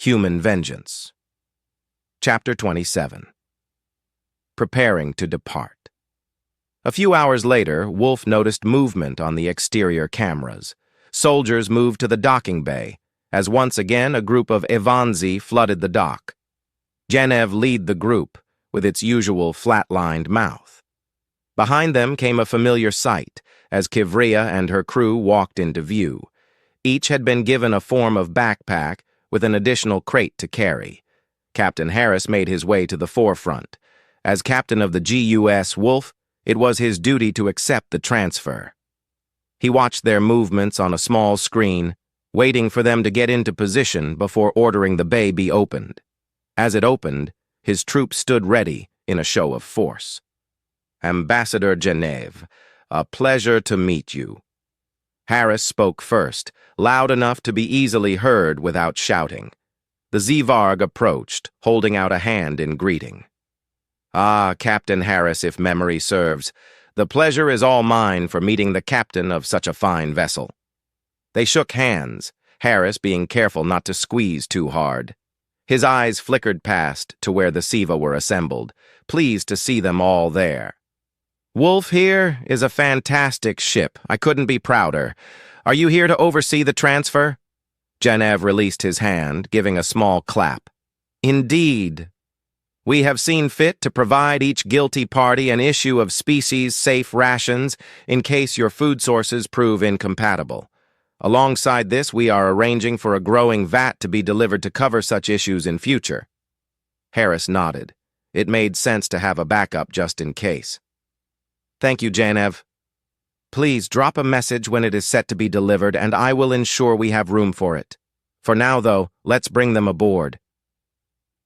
Human Vengeance. Chapter 27. Preparing to depart. A few hours later, Wolf noticed movement on the exterior cameras. Soldiers moved to the docking bay, as once again a group of Evanzi flooded the dock. Genev led the group, with its usual flat-lined mouth. Behind them came a familiar sight, as Kivria and her crew walked into view. Each had been given a form of backpack with an additional crate to carry. Captain Harris made his way to the forefront. As captain of the GUS Wolf, it was his duty to accept the transfer. He watched their movements on a small screen, waiting for them to get into position before ordering the bay be opened. As it opened, his troops stood ready in a show of force. Ambassador Genev, a pleasure to meet you. Harris spoke first, loud enough to be easily heard without shouting. The Zvarg approached, holding out a hand in greeting. Ah, Captain Harris, if memory serves, the pleasure is all mine for meeting the captain of such a fine vessel. They shook hands, Harris being careful not to squeeze too hard. His eyes flickered past to where the Siva were assembled, pleased to see them all there. Wolf here is a fantastic ship. I couldn't be prouder. Are you here to oversee the transfer? Genev released his hand, giving a small clap. Indeed. We have seen fit to provide each guilty party an issue of species-safe rations in case your food sources prove incompatible. Alongside this, we are arranging for a growing vat to be delivered to cover such issues in future. Harris nodded. It made sense to have a backup just in case. Thank you, Genev. Please drop a message when it is set to be delivered, and I will ensure we have room for it. For now, though, let's bring them aboard.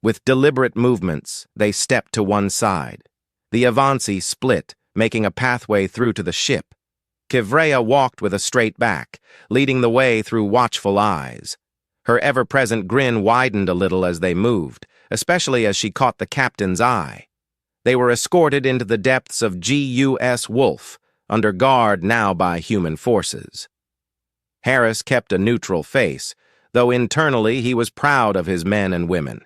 With deliberate movements, they stepped to one side. The Avanci split, making a pathway through to the ship. Kivrea walked with a straight back, leading the way through watchful eyes. Her ever-present grin widened a little as they moved, especially as she caught the captain's eye. They were escorted into the depths of GUS Wolf, under guard now by human forces. Harris kept a neutral face, though internally he was proud of his men and women.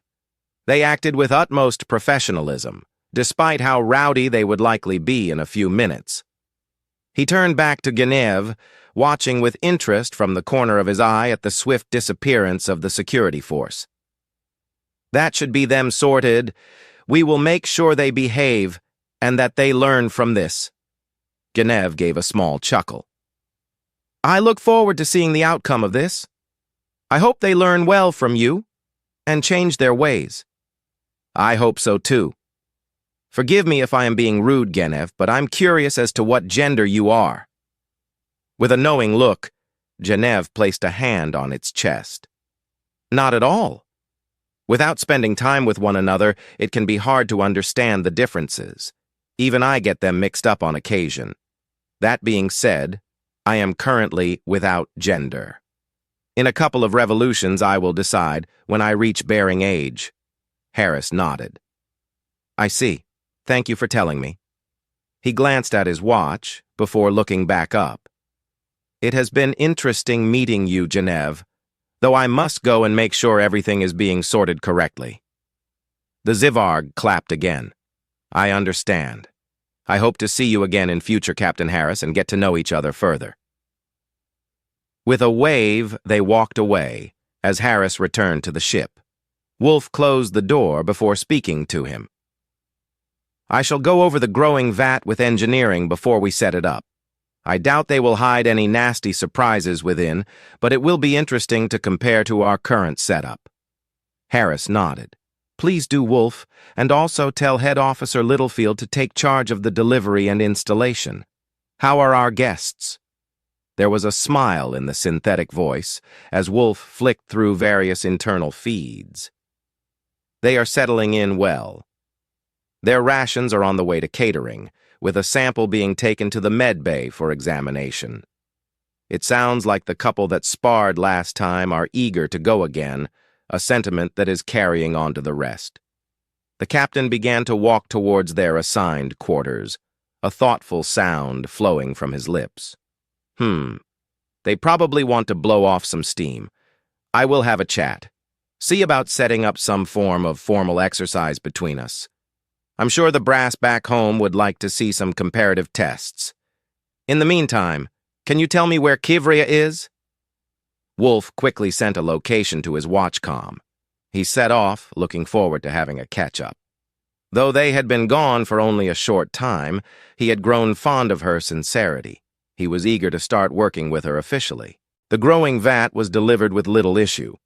They acted with utmost professionalism, despite how rowdy they would likely be in a few minutes. He turned back to Genev, watching with interest from the corner of his eye at the swift disappearance of the security force. That should be them sorted. We will make sure they behave, and that they learn from this. Genev gave a small chuckle. I look forward to seeing the outcome of this. I hope they learn well from you, and change their ways. I hope so too. Forgive me if I am being rude, Genev, but I'm curious as to what gender you are. With a knowing look, Genev placed a hand on its chest. Not at all. Without spending time with one another, it can be hard to understand the differences. Even I get them mixed up on occasion. That being said, I am currently without gender. In a couple of revolutions I will decide when I reach bearing age. Harris nodded. I see. Thank you for telling me. He glanced at his watch before looking back up. It has been interesting meeting you, Genev, though I must go and make sure everything is being sorted correctly. The Zvarg clapped again. I understand. I hope to see you again in future, Captain Harris, and get to know each other further. With a wave, they walked away as Harris returned to the ship. Wolf closed the door before speaking to him. I shall go over the growing vat with engineering before we set it up. I doubt they will hide any nasty surprises within, but it will be interesting to compare to our current setup. Harris nodded. Please do, Wolf, and also tell Head Officer Littlefield to take charge of the delivery and installation. How are our guests? There was a smile in the synthetic voice as Wolf flicked through various internal feeds. They are settling in well. Their rations are on the way to catering, with a sample being taken to the med bay for examination. It sounds like the couple that sparred last time are eager to go again, a sentiment that is carrying on to the rest. The captain began to walk towards their assigned quarters, a thoughtful sound flowing from his lips. They probably want to blow off some steam. I will have a chat. See about setting up some form of formal exercise between us. I'm sure the brass back home would like to see some comparative tests. In the meantime, can you tell me where Kivria is?" Wolf quickly sent a location to his watchcom. He set off, looking forward to having a catch-up. Though they had been gone for only a short time, he had grown fond of her sincerity. He was eager to start working with her officially. The growing vat was delivered with little issue.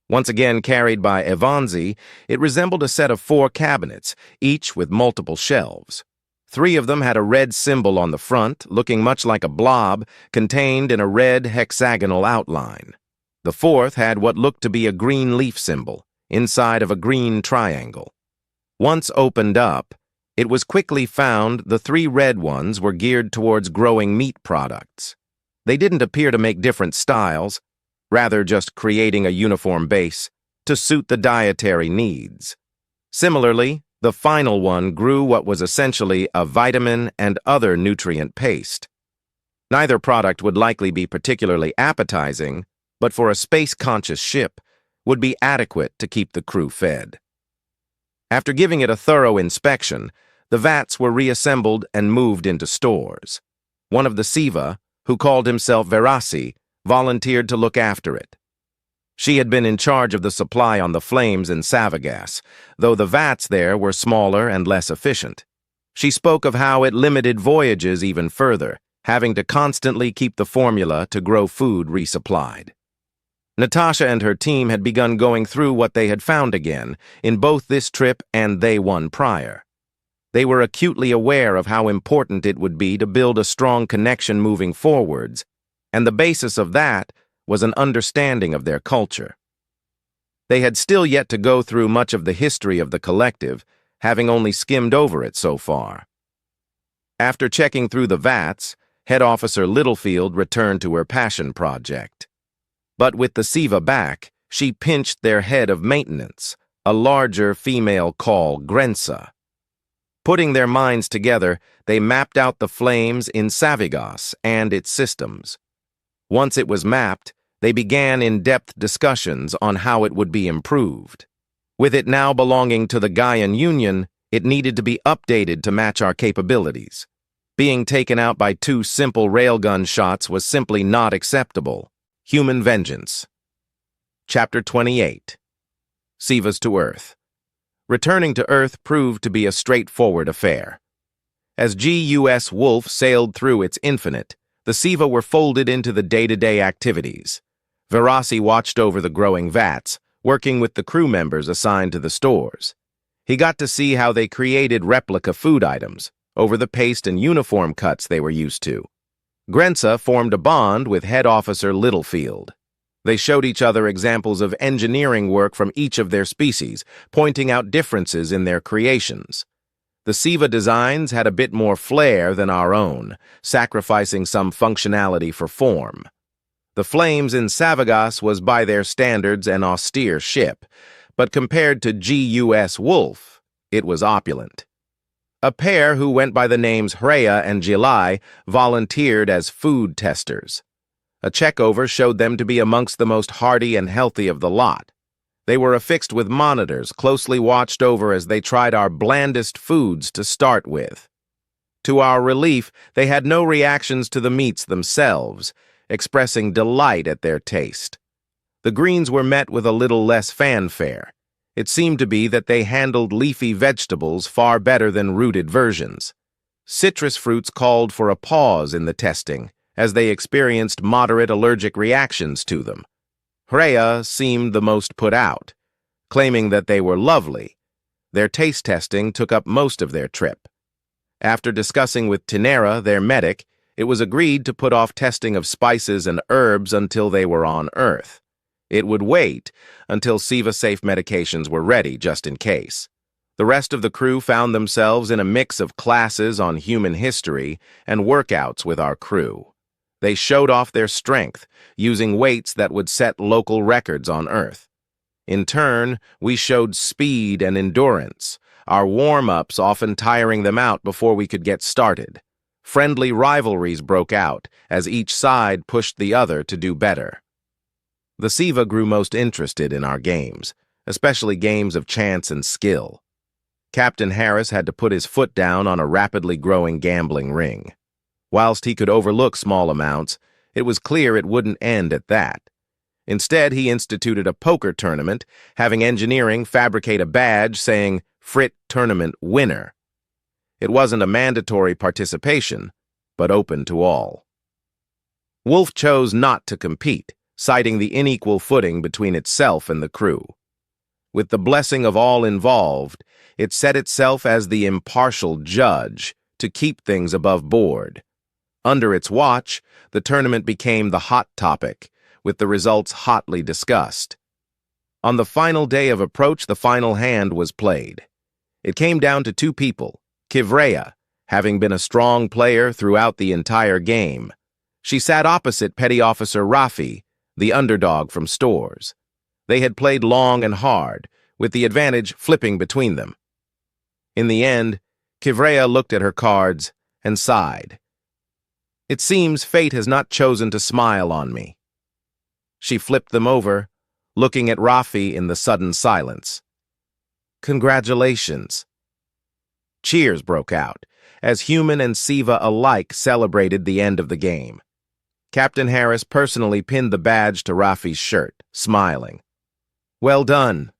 Once again carried by Evanzi, it resembled a set of 4 cabinets, each with multiple shelves. 3 of them had a red symbol on the front, looking much like a blob, contained in a red hexagonal outline. The 4th had what looked to be a green leaf symbol, inside of a green triangle. Once opened up, it was quickly found the 3 red ones were geared towards growing meat products. They didn't appear to make different styles, rather just creating a uniform base to suit the dietary needs. Similarly, the final one grew what was essentially a vitamin and other nutrient paste. Neither product would likely be particularly appetizing, but for a space-conscious ship, would be adequate to keep the crew fed. After giving it a thorough inspection, the vats were reassembled and moved into stores. One of the Siva, who called himself Verasi, volunteered to look after it. She had been in charge of the supply on the Flames in Savagas, though the vats there were smaller and less efficient. She spoke of how it limited voyages even further, having to constantly keep the formula to grow food resupplied. Natasha and her team had begun going through what they had found again, in both this trip and they one prior. They were acutely aware of how important it would be to build a strong connection moving forwards, and the basis of that was an understanding of their culture. They had still yet to go through much of the history of the collective, having only skimmed over it so far. After checking through the vats, Head Officer Littlefield returned to her passion project. But with the Siva back, she pinched their head of maintenance, a larger female called Grensa. Putting their minds together, they mapped out the Flames in Savigos and its systems. Once it was mapped, they began in-depth discussions on how it would be improved. With it now belonging to the Gaian Union, it needed to be updated to match our capabilities. Being taken out by 2 simple railgun shots was simply not acceptable. Human Vengeance. Chapter 28. Sivas to Earth. Returning to Earth proved to be a straightforward affair. As GUS Wolf sailed through its infinite, the Siva were folded into the day-to-day activities. Verasi watched over the growing vats, working with the crew members assigned to the stores. He got to see how they created replica food items, over the paste and uniform cuts they were used to. Grensa formed a bond with Head Officer Littlefield. They showed each other examples of engineering work from each of their species, pointing out differences in their creations. The Siva designs had a bit more flair than our own, sacrificing some functionality for form. The Flames in Savagas was by their standards an austere ship, but compared to GUS Wolf, it was opulent. A pair who went by the names Hreya and Jilai volunteered as food testers. A checkover showed them to be amongst the most hardy and healthy of the lot. They were affixed with monitors, closely watched over as they tried our blandest foods to start with. To our relief, they had no reactions to the meats themselves, expressing delight at their taste. The greens were met with a little less fanfare. It seemed to be that they handled leafy vegetables far better than rooted versions. Citrus fruits called for a pause in the testing, as they experienced moderate allergic reactions to them. Hreya seemed the most put out, claiming that they were lovely. Their taste testing took up most of their trip. After discussing with Tinera, their medic, it was agreed to put off testing of spices and herbs until they were on Earth. It would wait until Siva-safe medications were ready, just in case. The rest of the crew found themselves in a mix of classes on human history and workouts with our crew. They showed off their strength, using weights that would set local records on Earth. In turn, we showed speed and endurance, our warm-ups often tiring them out before we could get started. Friendly rivalries broke out as each side pushed the other to do better. The Siva grew most interested in our games, especially games of chance and skill. Captain Harris had to put his foot down on a rapidly growing gambling ring. Whilst he could overlook small amounts, it was clear it wouldn't end at that. Instead, he instituted a poker tournament, having engineering fabricate a badge saying, "Frit Tournament Winner." It wasn't a mandatory participation, but open to all. Wolf chose not to compete, citing the unequal footing between itself and the crew. With the blessing of all involved, it set itself as the impartial judge to keep things above board. Under its watch, the tournament became the hot topic, with the results hotly discussed. On the final day of approach, the final hand was played. It came down to two people, Kivreya, having been a strong player throughout the entire game. She sat opposite Petty Officer Rafi, the underdog from Stores. They had played long and hard, with the advantage flipping between them. In the end, Kivreya looked at her cards and sighed. "It seems fate has not chosen to smile on me." She flipped them over, looking at Rafi in the sudden silence. "Congratulations." Cheers broke out, as human and Siva alike celebrated the end of the game. Captain Harris personally pinned the badge to Rafi's shirt, smiling. "Well done.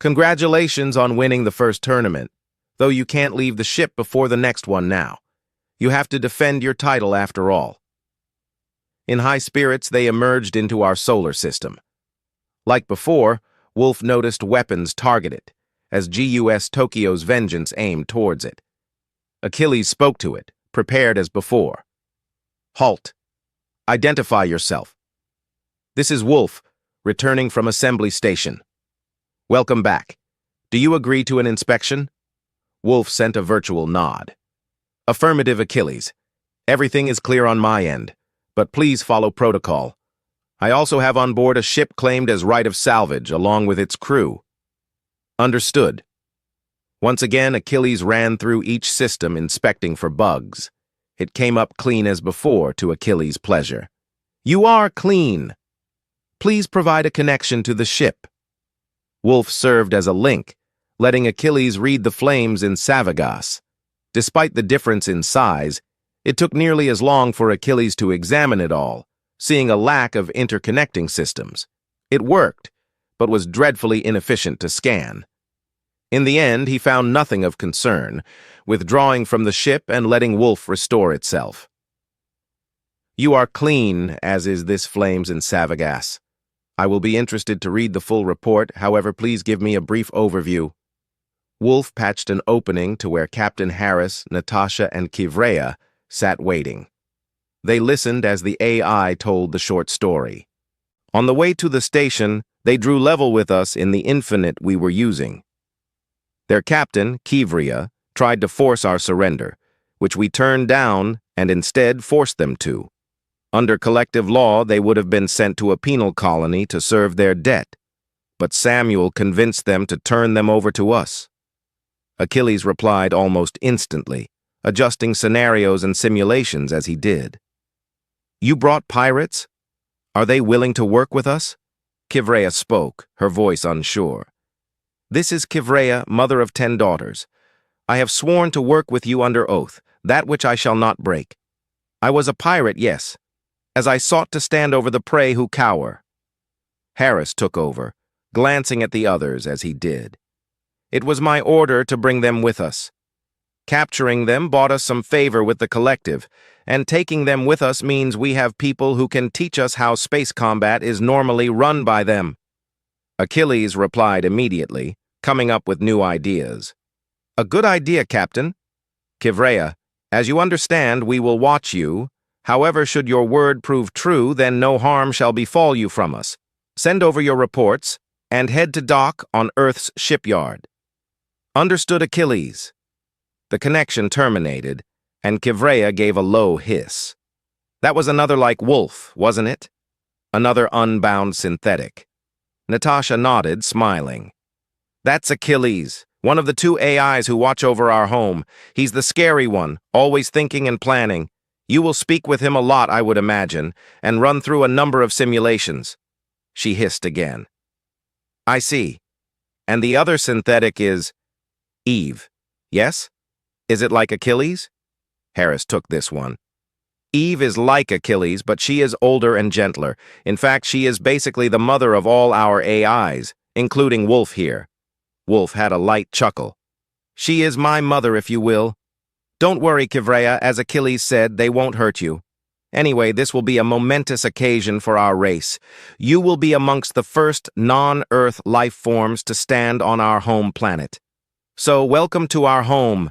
Congratulations on winning the first tournament, though you can't leave the ship before the next one now. You have to defend your title after all." In high spirits, they emerged into our solar system. Like before, Wolf noticed weapons targeted, as GUS Tokyo's vengeance aimed towards it. Achilles spoke to it, prepared as before. "Halt. Identify yourself. This is Wolf, returning from assembly station. Welcome back. Do you agree to an inspection?" Wolf sent a virtual nod. "Affirmative, Achilles. Everything is clear on my end, but please follow protocol. I also have on board a ship claimed as right of salvage, along with its crew." "Understood." Once again, Achilles ran through each system, inspecting for bugs. It came up clean as before, to Achilles' pleasure. "You are clean. Please provide a connection to the ship." Wolf served as a link, letting Achilles read the flames in Savagas. Despite the difference in size, it took nearly as long for Achilles to examine it all, seeing a lack of interconnecting systems. It worked, but was dreadfully inefficient to scan. In the end, he found nothing of concern, withdrawing from the ship and letting Wolf restore itself. "You are clean, as is this flames in Savagas. I will be interested to read the full report, however, please give me a brief overview." Wolf patched an opening to where Captain Harris, Natasha, and Kivreya sat waiting. They listened as the AI told the short story. "On the way to the station, they drew level with us in the infinite we were using. Their captain, Kivreya, tried to force our surrender, which we turned down and instead forced them to. Under collective law, they would have been sent to a penal colony to serve their debt, but Samuel convinced them to turn them over to us." Achilles replied almost instantly, adjusting scenarios and simulations as he did. "You brought pirates? Are they willing to work with us?" Kivreya spoke, her voice unsure. "This is Kivreya, mother of 10 daughters. I have sworn to work with you under oath, that which I shall not break. I was a pirate, yes, as I sought to stand over the prey who cower." Harris took over, glancing at the others as he did. "It was my order to bring them with us. Capturing them bought us some favor with the collective, and taking them with us means we have people who can teach us how space combat is normally run by them." Achilles replied immediately, coming up with new ideas. "A good idea, Captain. Kivreya, as you understand, we will watch you. However, should your word prove true, then no harm shall befall you from us. Send over your reports, and head to dock on Earth's shipyard." "Understood, Achilles." The connection terminated, and Kivreya gave a low hiss. That was another like Wolf, wasn't it? Another unbound synthetic. Natasha nodded, smiling. "That's Achilles, one of the 2 AIs who watch over our home. He's the scary one, always thinking and planning. You will speak with him a lot, I would imagine, and run through a number of simulations. She hissed again. I see. And the other synthetic is Eve. Yes? Is it like Achilles? Harris took this one. Eve is like Achilles, but she is older and gentler. In fact, she is basically the mother of all our AIs, including Wolf here. Wolf had a light chuckle. She is my mother, if you will. Don't worry, Kivrea, as Achilles said, they won't hurt you. Anyway, this will be a momentous occasion for our race. You will be amongst the first non-Earth life forms to stand on our home planet. So welcome to our home,